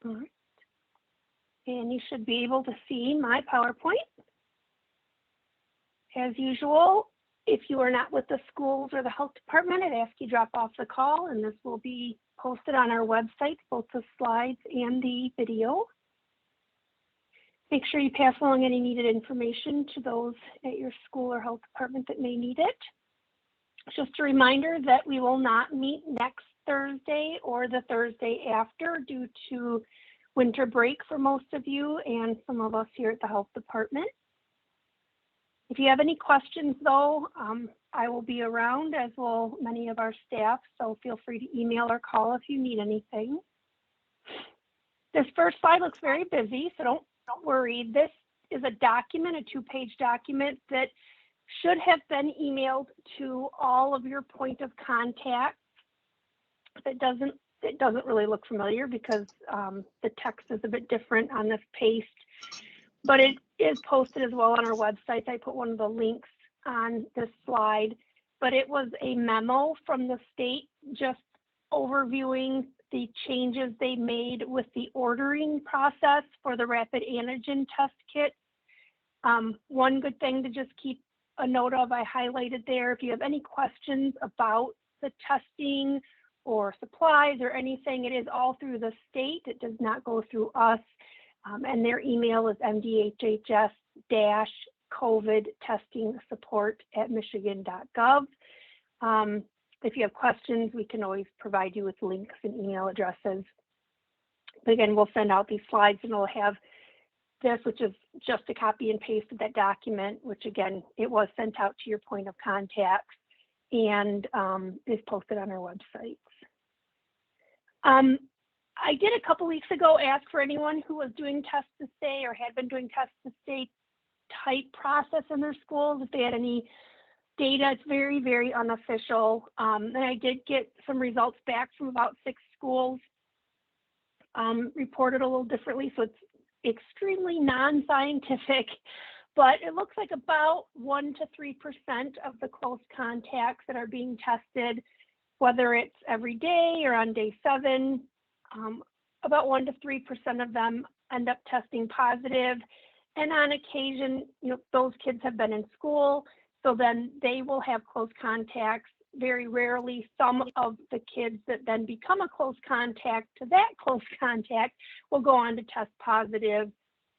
All right. And you should be able to see my PowerPoint. As usual, if you are not with the schools or the health department, I'd ask you drop off the call, and this will be posted on our website, both the slides and the video. Make sure you pass along any needed information to those at your school or health department that may need it. Just a reminder that we will not meet next Thursday or the Thursday after due to winter break for most of you and some of us here at the health department. If you have any questions though, I will be around, as will many of our staff, so feel free to email or call if you need anything. This first slide looks very busy, so don't worry. This is a document, a 2-page document that should have been emailed to all of your point of contact. It doesn't really look familiar because the text is a bit different on this paste, but it is posted as well on our website. I put one of the links on this slide, but it was a memo from the state just overviewing the changes they made with the ordering process for the rapid antigen test kit. One good thing to just keep a note of, I highlighted there, if you have any questions about the testing or supplies or anything, it is all through the state. It does not go through us. And their email is mdhhs-covid testing support@michigan.gov. If you have questions, we can always provide you with links and email addresses. But again, we'll send out these slides and we'll have this, which is just a copy and paste of that document, which again, it was sent out to your point of contacts and is posted on our websites. I did a couple weeks ago ask for anyone who was doing test to stay or had been doing test to stay type process in their schools, if they had any data. It's very, very unofficial. And I did get some results back from about 6 schools, reported a little differently. So it's extremely non-scientific, but it looks like about 1 to 3% of the close contacts that are being tested, whether it's every day or on day 7, about 1 to 3% of them end up testing positive. And on occasion, those kids have been in school, so then they will have close contacts. Very rarely, some of the kids that then become a close contact to that close contact will go on to test positive.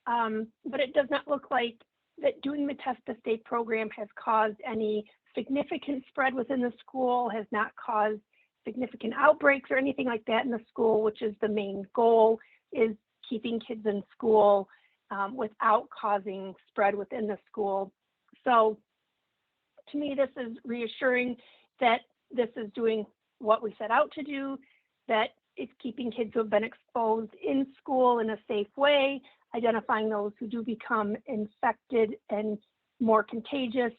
But it does not look like that doing the test to stay program has caused any significant spread within the school, has not caused significant outbreaks or anything like that in the school, which is the main goal, is keeping kids in school without causing spread within the school. So to me, this is reassuring that this is doing what we set out to do, that it's keeping kids who have been exposed in school in a safe way, identifying those who do become infected and more contagious,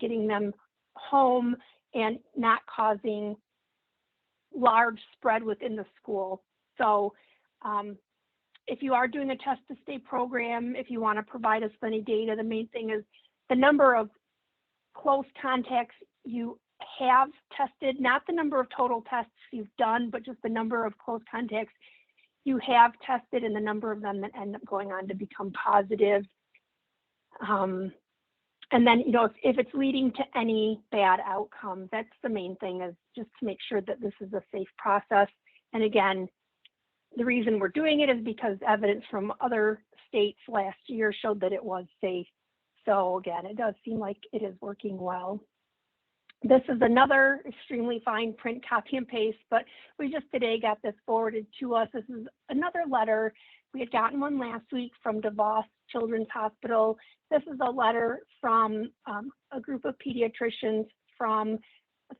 getting them home, and not causing large spread within the school. So if you are doing a test to stay program, if you want to provide us with any data, the main thing is the number of close contacts you have tested, not the number of total tests you've done, but just the number of close contacts you have tested and the number of them that end up going on to become positive. And then, if it's leading to any bad outcomes, that's the main thing, is just to make sure that this is a safe process. And again, the reason we're doing it is because evidence from other states last year showed that it was safe. So again, it does seem like it is working well. This is another extremely fine print copy and paste, but we just today got this forwarded to us. This is another letter. We had gotten one last week from DeVos Children's Hospital. This is a letter from a group of pediatricians from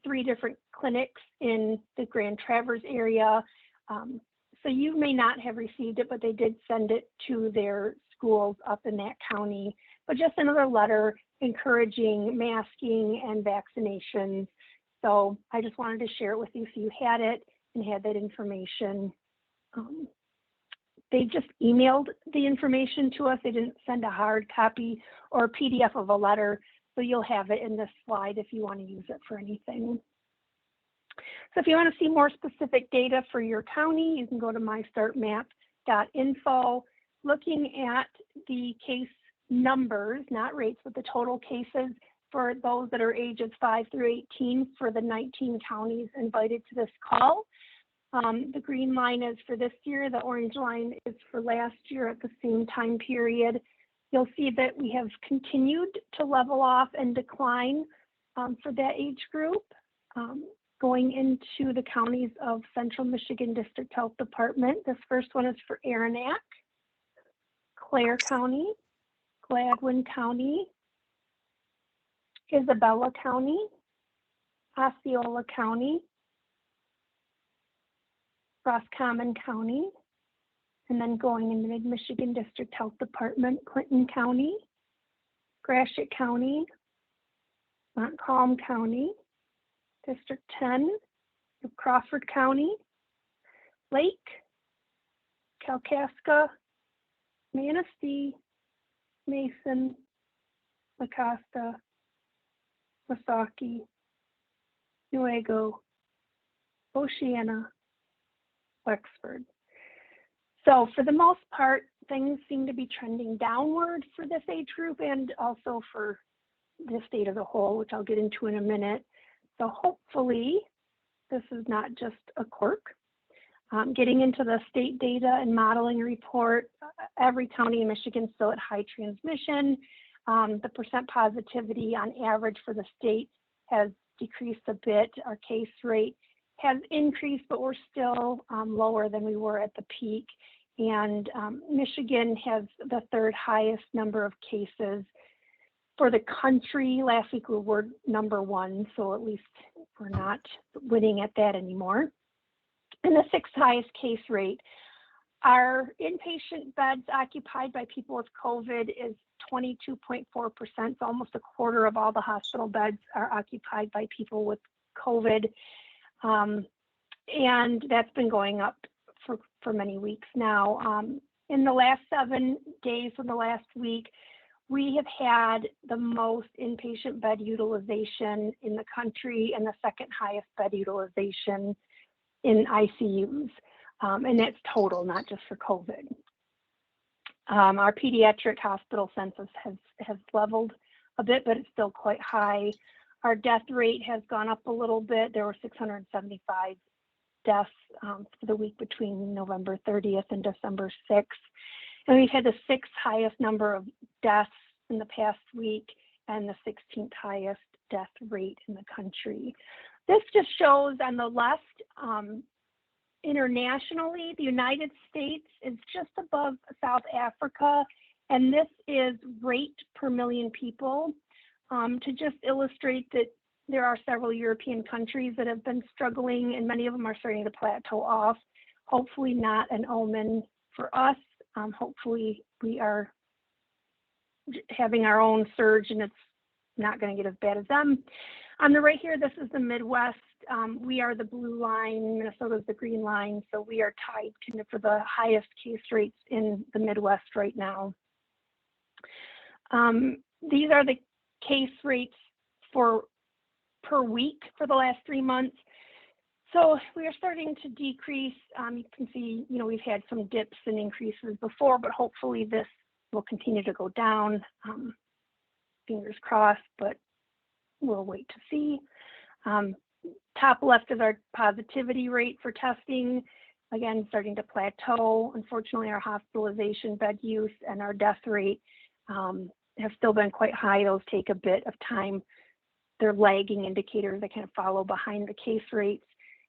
3 different clinics in the Grand Traverse area. So you may not have received it, but they did send it to their schools up in that county. But just another letter encouraging masking and vaccinations. So I just wanted to share it with you so you had it and had that information. They just emailed the information to us. They didn't send a hard copy or a PDF of a letter. So you'll have it in this slide if you want to use it for anything. So if you want to see more specific data for your county, you can go to Info, looking at the case numbers, not rates, but the total cases for those that are ages 5 through 18 for the 19 counties invited to this call. The green line is for this year, the orange line is for last year at the same time period. You'll see that we have continued to level off and decline for that age group. Going into the counties of Central Michigan District Health Department, this first one is for Aranac, Clare County, Gladwin County, Isabella County, Osceola County, Roscommon County, and then going into Mid-Michigan District Health Department, Clinton County, Gratiot County, Montcalm County, District 10, Crawford County, Lake, Kalkaska, Manistee, Mason, Mecosta, Wasaki, Newaygo, Oceana, Wexford. So for the most part, things seem to be trending downward for this age group and also for the state as a whole, which I'll get into in a minute. So hopefully this is not just a quirk. Getting into the state data and modeling report, every county in Michigan still at high transmission. The percent positivity on average for the state has decreased a bit. Our case rate has increased, but we're still lower than we were at the peak. And Michigan has the third highest number of cases for the country. Last week we were number one, so at least we're not winning at that anymore. And the sixth highest case rate. Our inpatient beds occupied by people with COVID is 22.4%, so almost a quarter of all the hospital beds are occupied by people with COVID. And that's been going up for many weeks now. In the last 7 days of the last week, we have had the most inpatient bed utilization in the country and the second highest bed utilization in ICUs. And that's total, not just for COVID. Our pediatric hospital census has leveled a bit, but it's still quite high. Our death rate has gone up a little bit. There were 675 deaths for the week between November 30th and December 6th. And we've had the sixth highest number of deaths in the past week and the 16th highest death rate in the country. This just shows on the left, internationally, the United States is just above South Africa, and this is rate per million people. To just illustrate that there are several European countries that have been struggling, and many of them are starting to plateau off. Hopefully not an omen for us. Hopefully we are having our own surge and it's not going to get as bad as them. On the right here, this is the Midwest. We are the blue line, Minnesota's the green line, so we are tied kind of for the highest case rates in the Midwest right now. These are the case rates per week for the last 3 months. So we are starting to decrease. You can see, we've had some dips and increases before, but hopefully this will continue to go down. Fingers crossed, but we'll wait to see. Top left is our positivity rate for testing. Again, starting to plateau. Unfortunately, our hospitalization bed use and our death rate have still been quite high. Those take a bit of time. They're lagging indicators that kind of follow behind the case rates.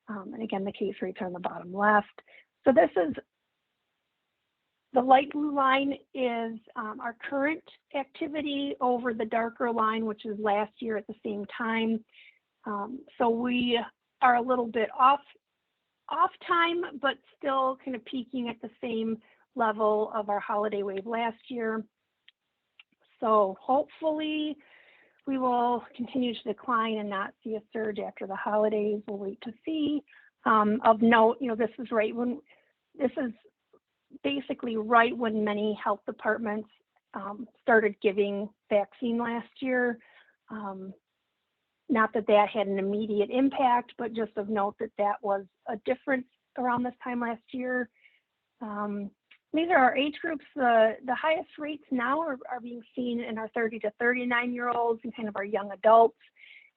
And again, the case rates are on the bottom left. So this is, the light blue line is our current activity over the darker line, which is last year at the same time. So we are a little bit off time, but still kind of peaking at the same level of our holiday wave last year. So hopefully we will continue to decline and not see a surge after the holidays. We'll wait to see. Of note, this is basically right when many health departments started giving vaccine last year. Not that that had an immediate impact, but just of note that that was a difference around this time last year. these are our age groups. The highest rates now are being seen in our 30 to 39-year-olds and kind of our young adults.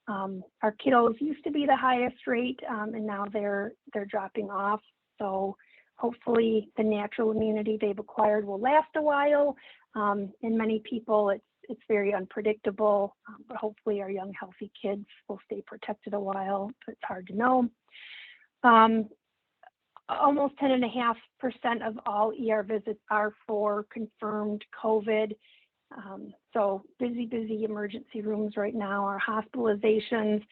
Our kiddos used to be the highest rate, and now they're dropping off. So hopefully the natural immunity they've acquired will last a while. In many people, it's very unpredictable, but hopefully our young, healthy kids will stay protected a while, but it's hard to know. Almost 10.5% of all ER visits are for confirmed COVID. So busy emergency rooms right now. Our hospitalizations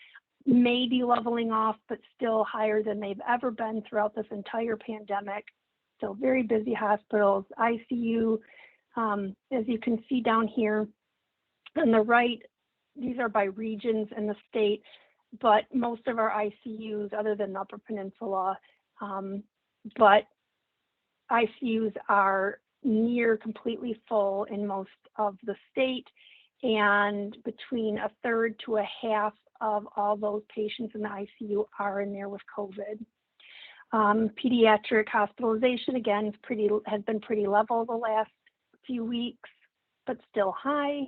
may be leveling off, but still higher than they've ever been throughout this entire pandemic. So very busy hospitals, ICU. As you can see down here on the right, these are by regions in the state, but most of our ICUs, other than the Upper Peninsula, but ICUs are near completely full in most of the state, and between a third to a half of all those patients in the ICU are in there with COVID. Pediatric hospitalization, again, has been pretty level the last few weeks, but still high.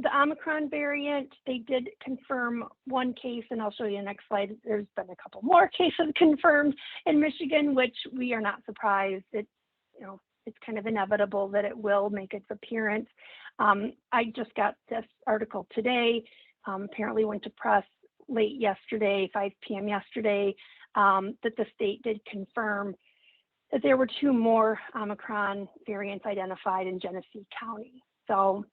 The Omicron variant, they did confirm one case, and I'll show you the next slide. There's been a couple more cases confirmed in Michigan, which we are not surprised. It's kind of inevitable that it will make its appearance. I just got this article today, apparently went to press late yesterday, 5 p.m. yesterday, that the state did confirm that there were 2 more Omicron variants identified in Genesee County. So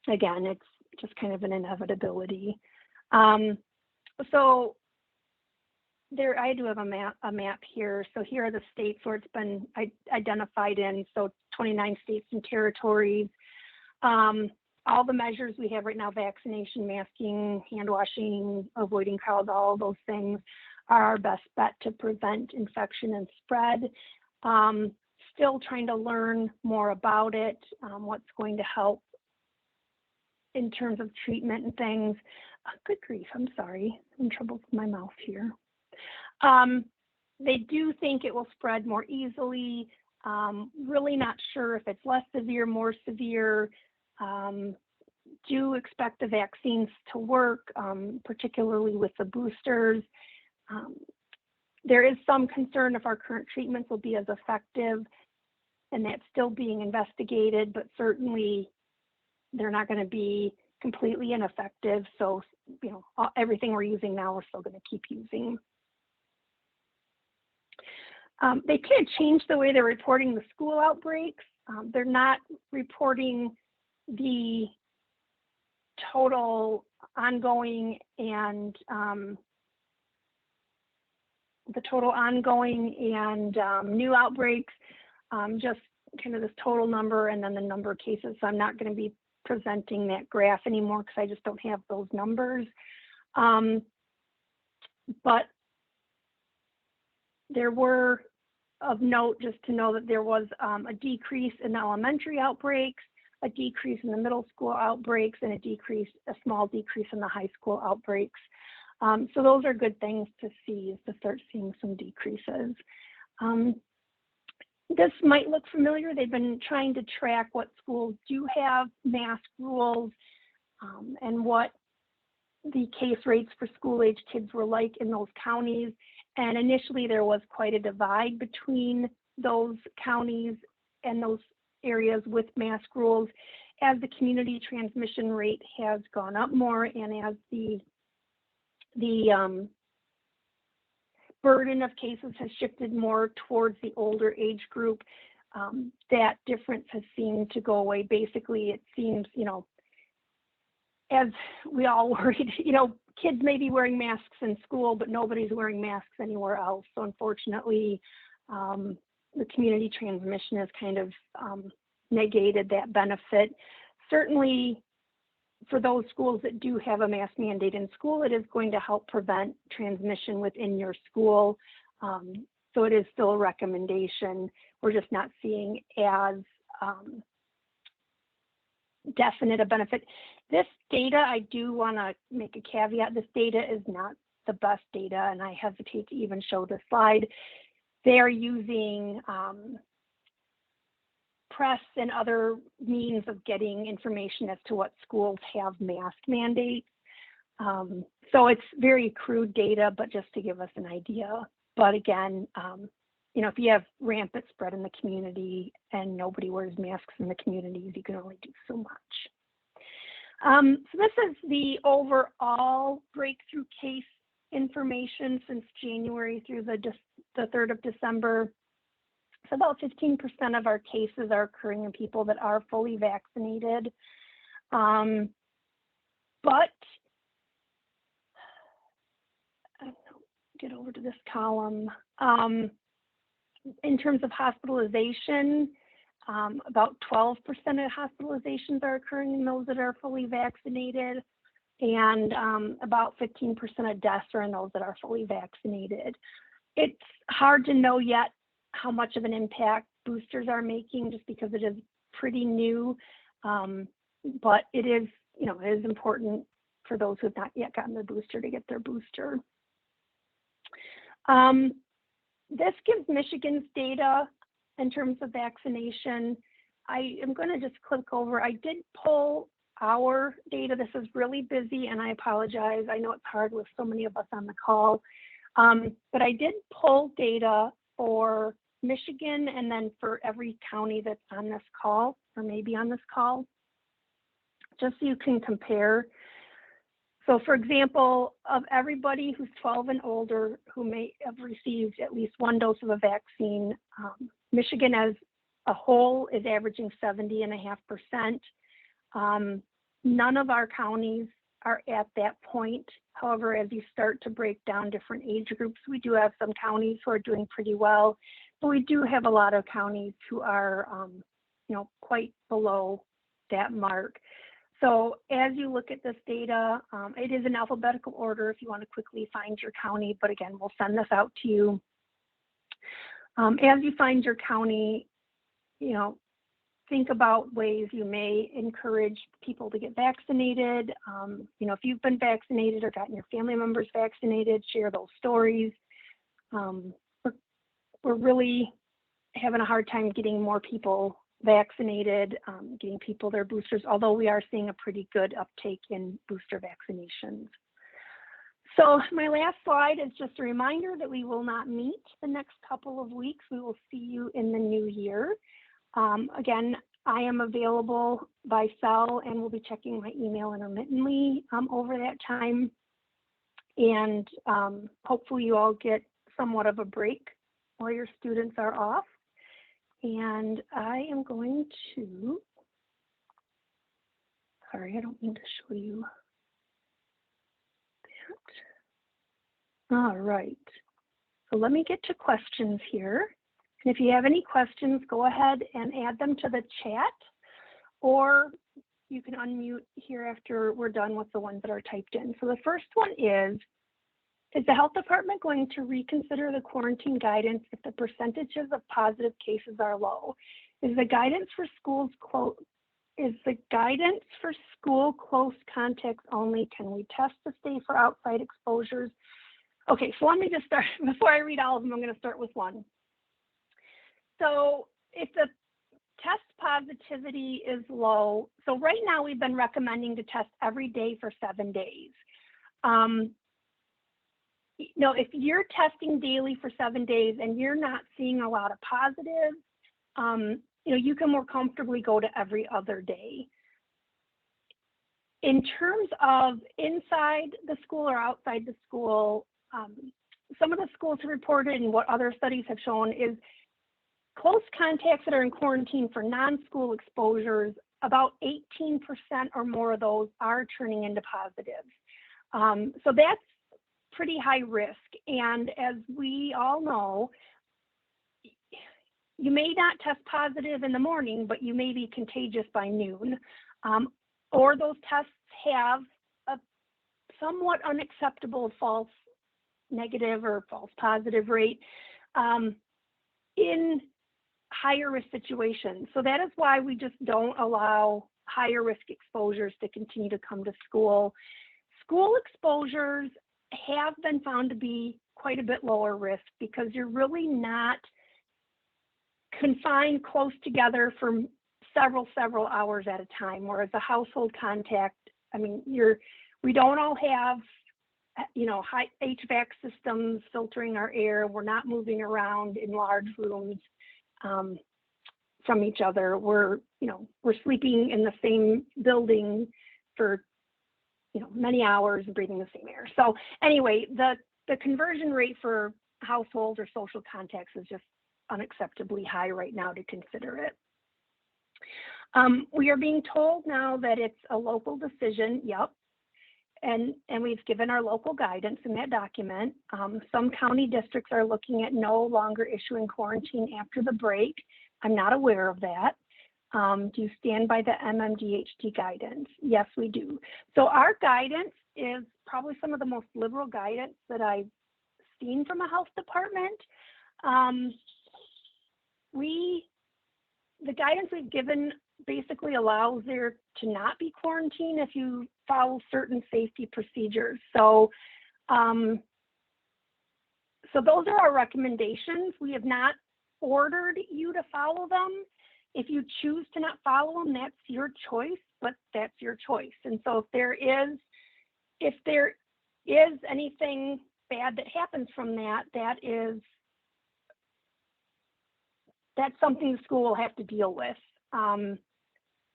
again, it's just kind of an inevitability. So there, I do have a map here. So here are the states where it's been identified in. So 29 states and territories. All the measures we have right now, vaccination, masking, hand washing, avoiding crowds, all of those things are our best bet to prevent infection and spread. Still trying to learn more about it, what's going to help in terms of treatment and things. Good grief, I'm sorry, I'm in trouble with my mouth here. They do think it will spread more easily. Really not sure if it's less severe, more severe. Do expect the vaccines to work, particularly with the boosters. There is some concern if our current treatments will be as effective, and that's still being investigated, but certainly they're not going to be completely ineffective. So, everything we're using now, we're still going to keep using. They kind of changed the way they're reporting the school outbreaks. They're not reporting the total ongoing and new outbreaks, just kind of this total number and then the number of cases. So I'm not going to be presenting that graph anymore because I just don't have those numbers. But there were of note, just to know that there was a decrease in the elementary outbreaks, a decrease in the middle school outbreaks, and a small decrease in the high school outbreaks. So those are good things to see, is to start seeing some decreases. This might look familiar. They've been trying to track what schools do have mask rules and what the case rates for school-age kids were like in those counties. And initially there was quite a divide between those counties and those areas with mask rules. As the community transmission rate has gone up more and as the burden of cases has shifted more towards the older age group, that difference has seemed to go away. Basically, it seems, as we all worried, kids may be wearing masks in school, but nobody's wearing masks anywhere else. So unfortunately, the community transmission has kind of negated that benefit. Certainly, for those schools that do have a mask mandate in school, it is going to help prevent transmission within your school. So it is still a recommendation. We're just not seeing as definite a benefit. This data, I do want to make a caveat. This data is not the best data, and I hesitate to even show this slide. they are using press and other means of getting information as to what schools have mask mandates. So it's very crude data, but just to give us an idea. But again, you know, if you have rampant spread in the community and nobody wears masks in the communities, you can only do so much. So this is the overall breakthrough case information since January through the 3rd of December. So about 15% of our cases are occurring in people that are fully vaccinated. But get over to this column. In terms of hospitalization, about 12% of hospitalizations are occurring in those that are fully vaccinated, and about 15% of deaths are in those that are fully vaccinated. It's hard to know yet how much of an impact boosters are making, just because it is pretty new, but it is, you know, it is important for those who have not yet gotten their booster to get their booster. This gives Michigan's data in terms of vaccination. I am going to just click over. I did pull our data. This is really busy, and I apologize. I know it's hard with so many of us on the call, but I did pull data for Michigan and then for every county that's on this call or maybe on this call, just so you can compare. So for example, of everybody who's 12 and older who may have received at least one dose of a vaccine, Michigan as a whole is averaging 70.5%. None of our counties are at that point. However, as you start to break down different age groups, we do have some counties who are doing pretty well, but we do have a lot of counties who are, you know, quite below that mark. So as you look at this data, it is in alphabetical order if you want to quickly find your county, but again, we'll send this out to you. As you find your county, you know, think about ways you may encourage people to get vaccinated. You know, if you've been vaccinated or gotten your family members vaccinated, share those stories. We're really having a hard time getting more people vaccinated, getting people their boosters, although we are seeing a pretty good uptake in booster vaccinations. So my last slide is just a reminder that we will not meet the next couple of weeks. We will see you in the new year. Again, I am available by cell and will be checking my email intermittently over that time. And hopefully you all get somewhat of a break while your students are off. And I am going to, sorry, I don't mean to show you that. All right, so let me get to questions here. And if you have any questions, go ahead and add them to the chat, or you can unmute here after we're done with the ones that are typed in. So the first one is the health department going to reconsider the quarantine guidance if the percentages of positive cases are low? Is the guidance for schools school close contacts only? Can we test to stay for outside exposures? Okay, so let me just start, before I read all of them, I'm going to start with one. So if the test positivity is low, so right now we've been recommending to test every day for 7 days. You know, if you're testing daily for 7 days and you're not seeing a lot of positives, you know, you can more comfortably go to every other day. In terms of inside the school or outside the school, some of the schools have reported, and what other studies have shown, is close contacts that are in quarantine for non-school exposures, about 18% or more of those are turning into positives. So that's pretty high risk. And as we all know, you may not test positive in the morning, but you may be contagious by noon. Or those tests have a somewhat unacceptable false negative or false positive rate in higher risk situations. So that is why we just don't allow higher risk exposures to continue to come to school. School exposures have been found to be quite a bit lower risk because you're really not confined close together for several hours at a time. Whereas a household contact, I mean, we don't all have, high HVAC systems filtering our air. We're not moving around in large rooms from each other. We're sleeping in the same building for, many hours and breathing the same air. So anyway, the conversion rate for household or social contacts is just unacceptably high right now to consider it. We are being told now that it's a local decision. Yep. And we've given our local guidance in that document. Some county districts are looking at no longer issuing quarantine after the break. I'm not aware of that. Do you stand by the MMDHT guidance? Yes, we do. So our guidance is probably some of the most liberal guidance that I've seen from a health department. The guidance we've given basically allows there to not be quarantine if you follow certain safety procedures. So, so those are our recommendations. We have not ordered you to follow them. If you choose to not follow them, that's your choice, but that's your choice. And so if there is anything bad that happens from that, that's something the school will have to deal with.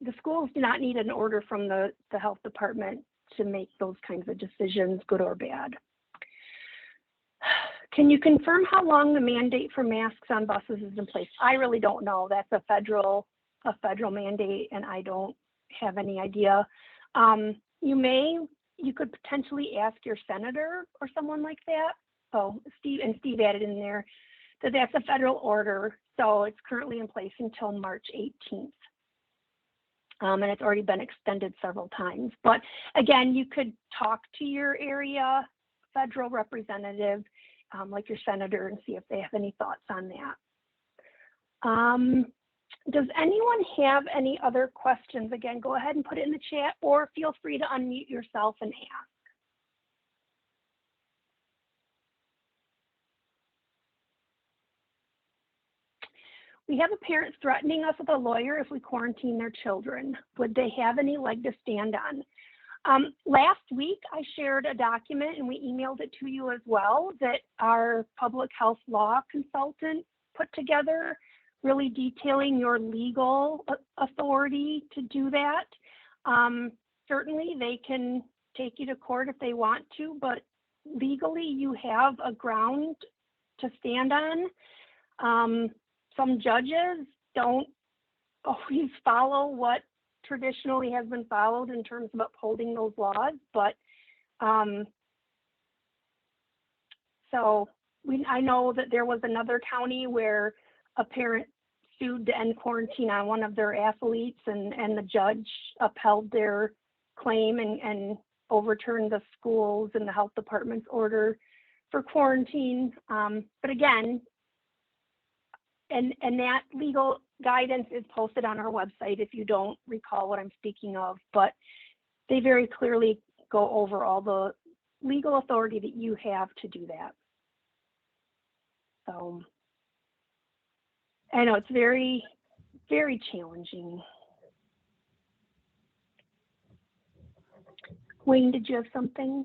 The schools do not need an order from the health department to make those kinds of decisions, good or bad. Can you confirm how long the mandate for masks on buses is in place? I really don't know. That's a federal mandate, and I don't have any idea. You could potentially ask your senator or someone like that. Oh, Steve added in there that that's a federal order. So it's currently in place until March 18th. And it's already been extended several times. But again, you could talk to your area federal representative, like your senator, and see if they have any thoughts on that. Does anyone have any other questions? Again, go ahead and put it in the chat, or feel free to unmute yourself and ask. We have a parent threatening us with a lawyer if we quarantine their children. Would they have any leg to stand on? Last week, I shared a document, and we emailed it to you as well, that our public health law consultant put together, really detailing your legal authority to do that. Certainly, they can take you to court if they want to, but legally, you have a ground to stand on. Some judges don't always follow what traditionally has been followed in terms of upholding those laws, but I know that there was another county where a parent sued to end quarantine on one of their athletes, and the judge upheld their claim and overturned the schools and the health department's order for quarantine. But again, and that legal guidance is posted on our website if you don't recall what I'm speaking of, but they very clearly go over all the legal authority that you have to do that. So I know it's very, very challenging. Wayne, did you have something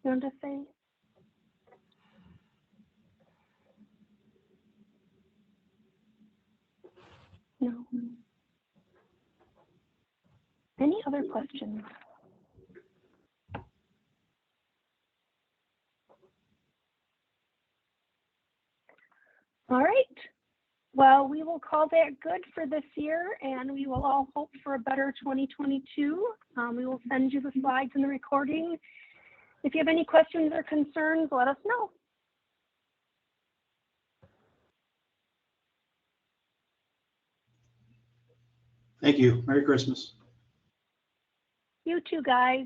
you wanted to say? No. Any other questions? All right. Well, we will call that good for this year, and we will all hope for a better 2022. We will send you the slides and the recording. If you have any questions or concerns, let us know. Thank you. Merry Christmas. You too, guys.